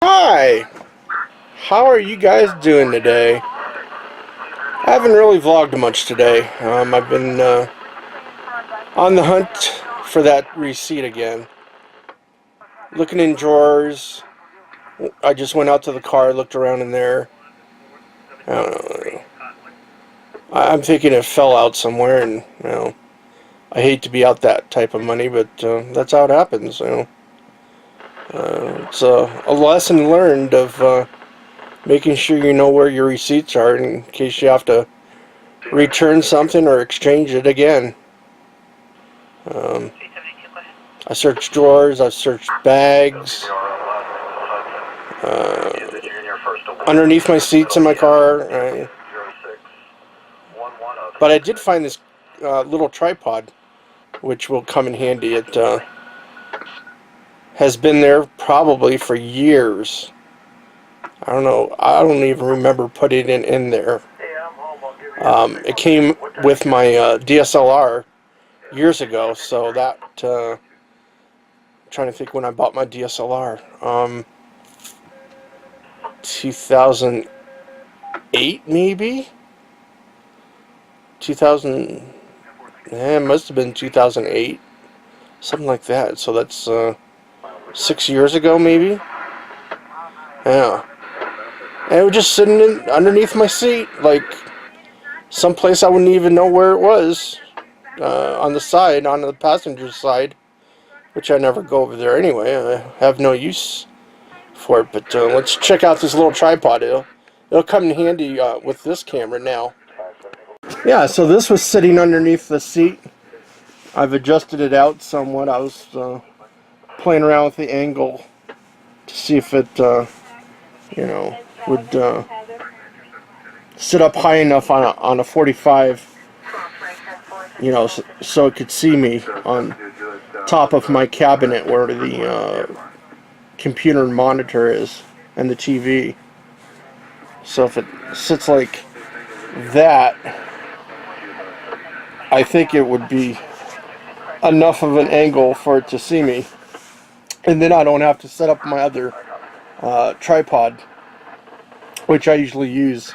Hi! How are you guys doing today? I haven't really vlogged much today. I've been on the hunt for that receipt again. Looking in drawers. I just went out to the car, looked around in there. I don't know. I'm thinking it fell out somewhere, and I hate to be out that type of money, but that's how it happens. It's a lesson learned of making sure you know where your receipts are in case you have to return something or exchange it again. Um, I searched drawers, I've searched bags, underneath my seats in my car. But I did find this little tripod, which will come in handy. It has been there probably for years. I don't know. I don't even remember putting it in there. It came with my DSLR years ago, so that I'm trying to think when I bought my DSLR. 2008 maybe? 2000, it must have been 2008, something like that. So that's 6 years ago maybe. Yeah, and it was just sitting underneath my seat, like someplace I wouldn't even know where it was. On the side, on the passenger side, which I never go over there anyway. I have no use for it. But let's check out this little tripod. It'll come in handy with this camera now. Yeah, so this was sitting underneath the seat. I've adjusted it out somewhat. I was playing around with the angle to see if it, would sit up high enough on a 45, so it could see me on top of my cabinet where the computer monitor is and the TV. So if it sits like that, I think it would be enough of an angle for it to see me, and then I don't have to set up my other tripod, which I usually use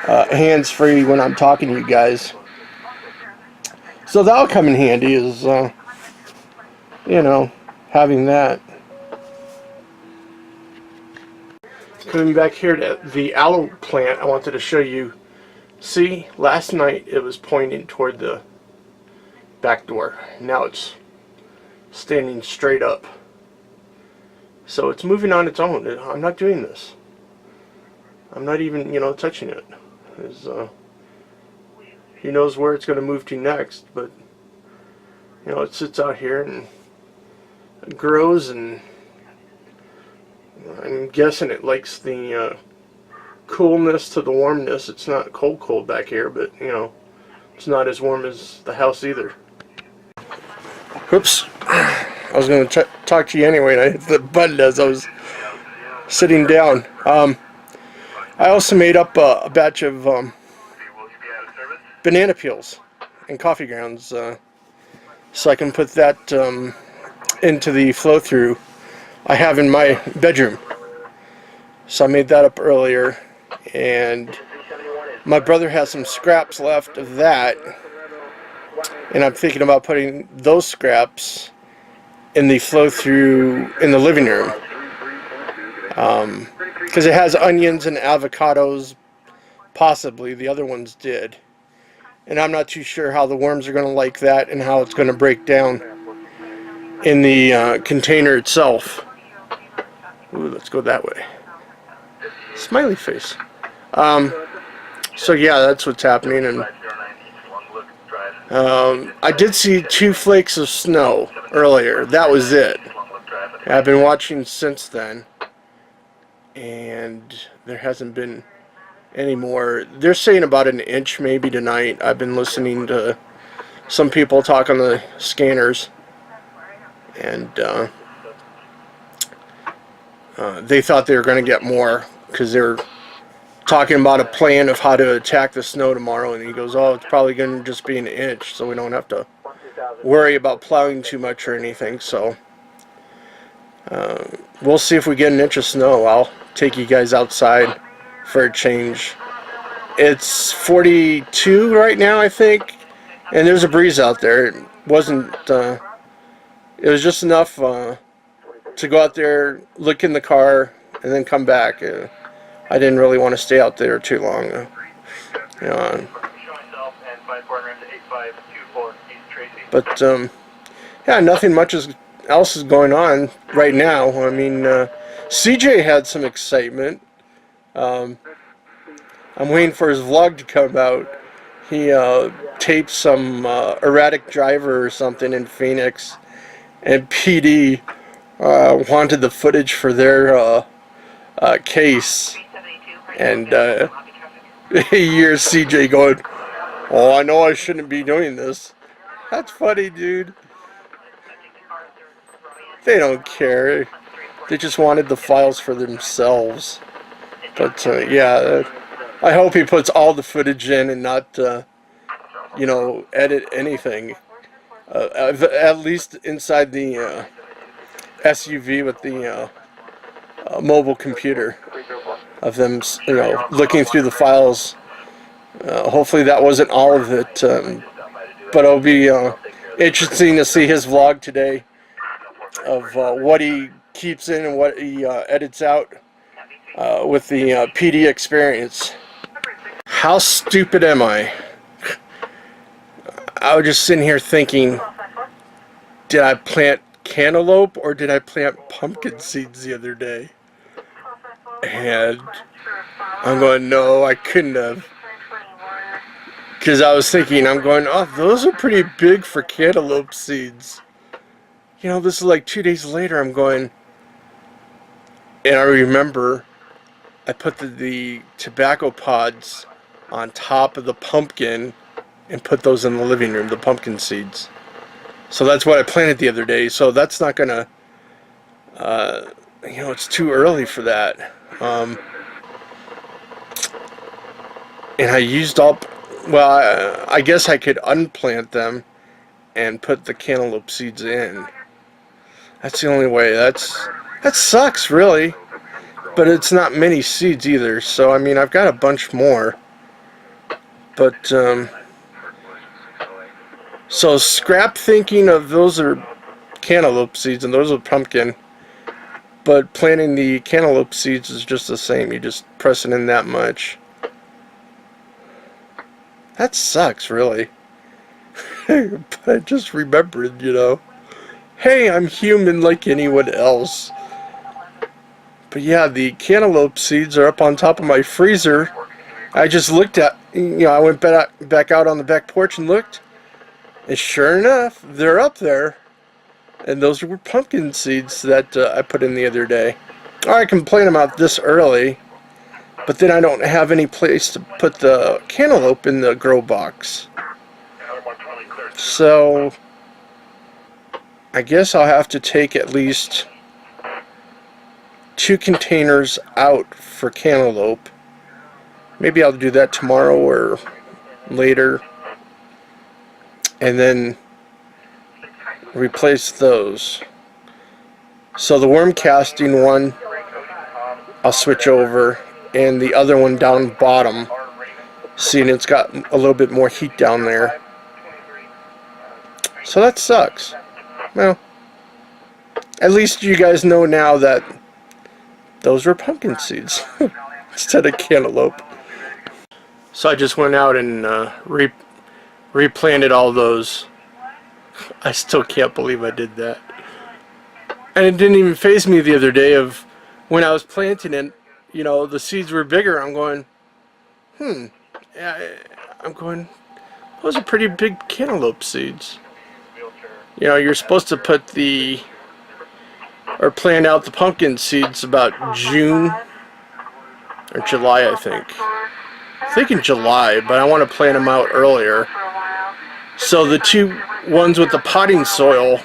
hands-free when I'm talking to you guys. So that'll come in handy, is having that. Coming back here to the aloe plant, I wanted to show you. See, last night it was pointing toward the back door. Now it's standing straight up. So it's moving on its own. I'm not doing this. I'm not even, touching it. He knows where it's going to move to next, but it sits out here and it grows, and I'm guessing it likes the coolness to the warmness. It's not cold back here, but it's not as warm as the house either. Oops. I was going to talk to you anyway, and I hit the button as I was sitting down. I also made up a batch of banana peels and coffee grounds, so I can put that into the flow-through I have in my bedroom. So I made that up earlier, and my brother has some scraps left of that, and I'm thinking about putting those scraps in the flow-through in the living room, because it has onions and avocados. Possibly the other ones did, and I'm not too sure how the worms are going to like that and how it's going to break down in the container itself. Ooh, let's go that way. Smiley face. So yeah, that's what's happening. And I did see 2 flakes of snow earlier. That was it. I've been watching since then, and there hasn't been any more. They're saying about an inch maybe tonight. I've been listening to some people talk on the scanners, and they thought they were going to get more, because they were talking about a plan of how to attack the snow tomorrow, and he goes, oh, it's probably going to just be an inch, so we don't have to worry about plowing too much or anything. So we'll see if we get an inch of snow. I'll take you guys outside for a change. It's 42 right now, I think, and there's a breeze out there. It wasn't. It was just enough to go out there, look in the car, and then come back. I didn't really want to stay out there too long. You know, but yeah, nothing much else is going on right now. I mean, CJ had some excitement. I'm waiting for his vlog to come out. He taped some erratic driver or something in Phoenix, and PD wanted the footage for their case. And here's CJ going, "Oh, I know I shouldn't be doing this." That's funny, dude. They don't care. They just wanted the files for themselves. But yeah, I hope he puts all the footage in and not, you know, edit anything. At least inside the SUV with the mobile computer of them, you know, looking through the files. Hopefully that wasn't all of it, but it'll be interesting to see his vlog today of what he keeps in and what he edits out with the PD experience. How stupid am I? I was just sitting here thinking, did I plant cantaloupe or did I plant pumpkin seeds the other day? And I'm going, no, I couldn't have. Because I was thinking, I'm going, oh, those are pretty big for cantaloupe seeds. You know, this is like 2 days later, I'm going, and I remember I put the tobacco pods on top of the pumpkin and put those in the living room, the pumpkin seeds. So that's what I planted the other day. So that's not going to, you know, it's too early for that. And I used up, well, I guess I could unplant them and put the cantaloupe seeds in. That's the only way. That sucks, really. But it's not many seeds either. So, I mean, I've got a bunch more. But, so scrap thinking of those are cantaloupe seeds and those are pumpkin. But planting the cantaloupe seeds is just the same. You just press it in that much. That sucks, really. But I just remembered, you know. Hey, I'm human like anyone else. But yeah, the cantaloupe seeds are up on top of my freezer. I just looked at, you know, I went back out on the back porch and looked. And sure enough, they're up there. And those were pumpkin seeds that I put in the other day. Or I can plant them out this early. But then I don't have any place to put the cantaloupe in the grow box. So I guess I'll have to take at least 2 containers out for cantaloupe. Maybe I'll do that tomorrow or later. And then replace those. So the worm casting one I'll switch over, and the other one down bottom, seeing it's got a little bit more heat down there. So that sucks. Well, at least you guys know now that those were pumpkin seeds instead of cantaloupe. So I just went out and replanted all those. I still can't believe I did that. And it didn't even faze me the other day of when I was planting it, you know, the seeds were bigger. I'm going, I'm going, those are pretty big cantaloupe seeds. You know, you're supposed to put or plant out the pumpkin seeds about June or July, I think. I'm thinking July, but I want to plant them out earlier. So the 2 ones with the potting soil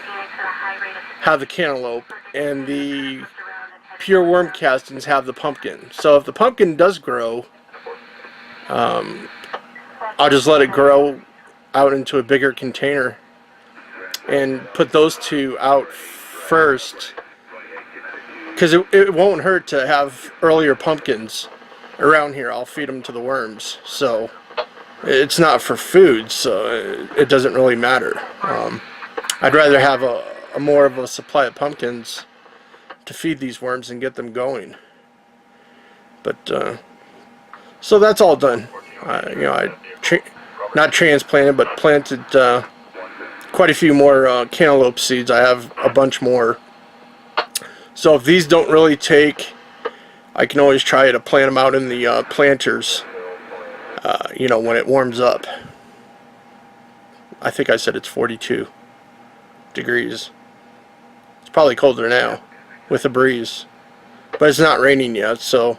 have the cantaloupe, and the pure worm castings have the pumpkin. So if the pumpkin does grow, I'll just let it grow out into a bigger container and put those 2 out first, because it won't hurt to have earlier pumpkins around here. I'll feed them to the worms, so it's not for food, so it doesn't really matter. I'd rather have a more of a supply of pumpkins to feed these worms and get them going. But so that's all done. You know, I not transplanted, but planted quite a few more cantaloupe seeds. I have a bunch more. So if these don't really take, I can always try to plant them out in the planters. You know, when it warms up. I think I said it's 42 degrees. It's probably colder now with a breeze, but it's not raining yet, so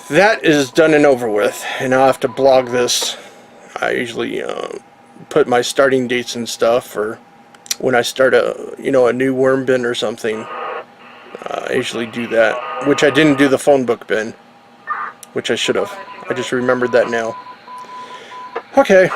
that is done and over with. And I'll have to blog this. I usually put my starting dates and stuff, or when I start a new worm bin or something. I usually do that, which I didn't do the phone book bin, which I should have. I just remembered that now. Okay.